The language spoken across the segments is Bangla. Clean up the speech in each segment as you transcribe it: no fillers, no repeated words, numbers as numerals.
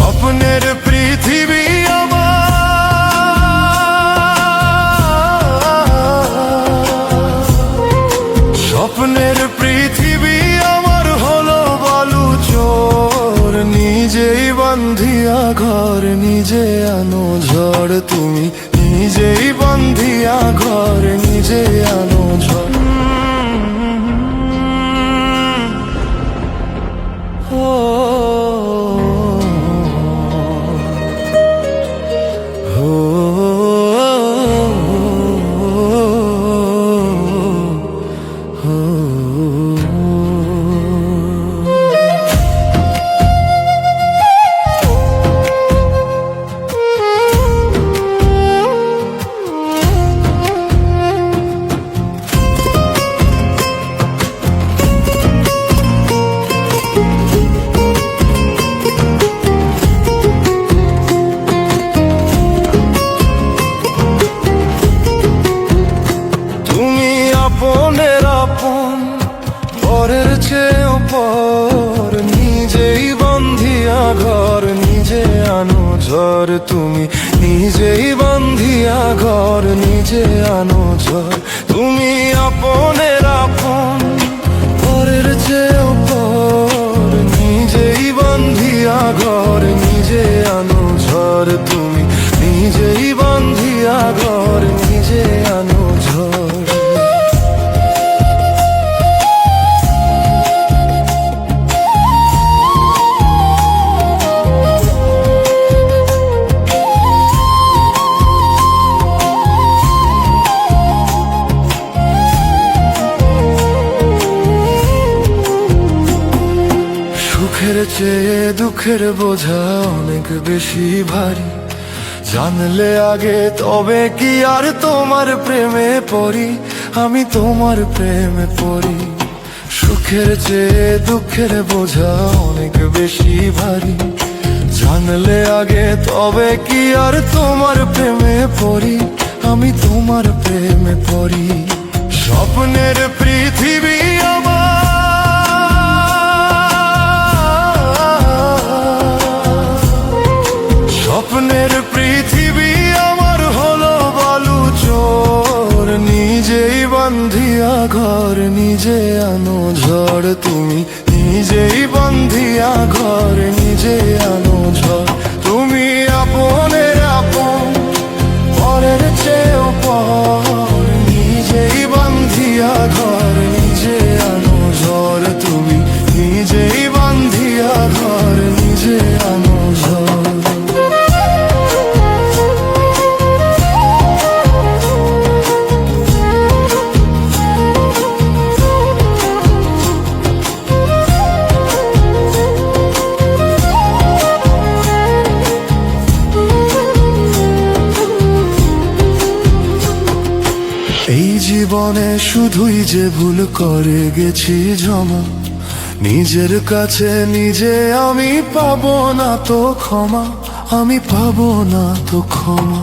স্বপ্নের পৃথিবী স্বপ্নের পৃথিবী আমার হলো বালু চোর, নিজেই বান্ধিয়া ঘর নিজে আনো ঝড়। তুমি নিজেই বান্ধিয়া ঘর নিজে আনো ঝড়। আপনের আপন পরের চেয়েও পর, নিজেই বান্ধিয়া ঘর নিজে আনো ঝড়। তুমি নিজেই বান্ধিয়া ঘর নিজে আনো ঝড়। তুমি আপনের আপন পরের চেয়েও পর, নিজেই বান্ধিয়া ঘর নিজে আনো ঝড়। তুমি নিজেই বান্ধিয়া ঘর নিজে আনো ঝড়। সুখের চেয়ে দুঃখের বোঝা অনেক বেশি ভারী, জানলে আগে তবে কি আর তোমার প্রেমে পড়ি, আমি তোমার প্রেমে পড়ি। সুখের চেয়ে দুঃখের বোঝা অনেক বেশি ভারী, জানলে আগে তবে কি আর তোমার প্রেমে পড়ি, আমি তোমার প্রেমে পড়ি। স্বপ্নের পৃথিবী স্বপ্নের পৃথিবী আমার হলো বালু চোর, নিজেই বান্ধিয়া ঘর নিজে আনো ঝড়। তুমি নিজেই বান্ধিয়া ঘর নিজে আনো ঝড়। তুমি আপনের আপন পরের চেয়েও পর, নিজেই বান্ধিয়া ঘর নিজে আনো ঝড়। তুমি নিজেই বান্ধিয়া ঘর নিজে আনো ঝড়। এই জীবনে শুধুই যে ভুল করে গেছি জমা, নিজের কাছে নিজে আমি পাবো না তো ক্ষমা, আমি পাবো না তো ক্ষমা।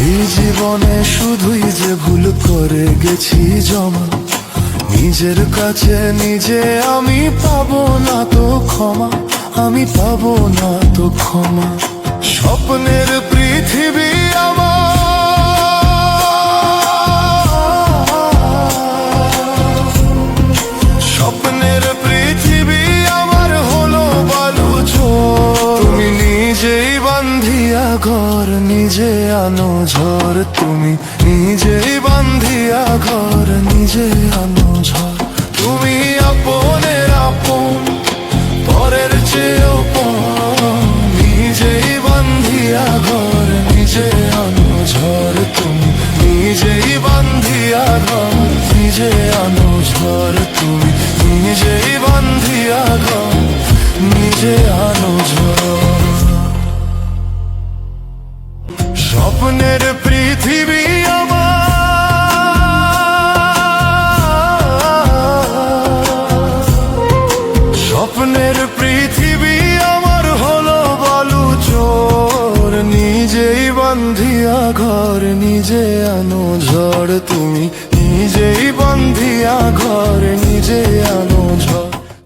এই জীবনে শুধুই যে ভুল করে গেছি জমা, নিজের কাছে নিজে আমি পাবো না তো ক্ষমা, আমি পাবো না তো ক্ষমা। স্বপ্নের পৃথিবী স্বপ্নের পৃথিবী আমার হলো বালু চোর, তুমি নিজেই বান্ধিয়া ঘর নিজে আনো ঝড়। তুমি নিজেই বান্ধিয়া ঘর নিজে আনো ঝড়। তুমি আপনের আপন পরের চেয়েও পর, নিজেই বান্ধিয়া ঘর নিজে আনো ঝড়। তুমি নিজেই বান্ধিয়া ঘর নিজে আনো ঝড়। তুমি নিজেই বান্ধিয়া ঘর নিজে আনো ঝড়। স্বপ্নের পৃথিবী স্বপ্নের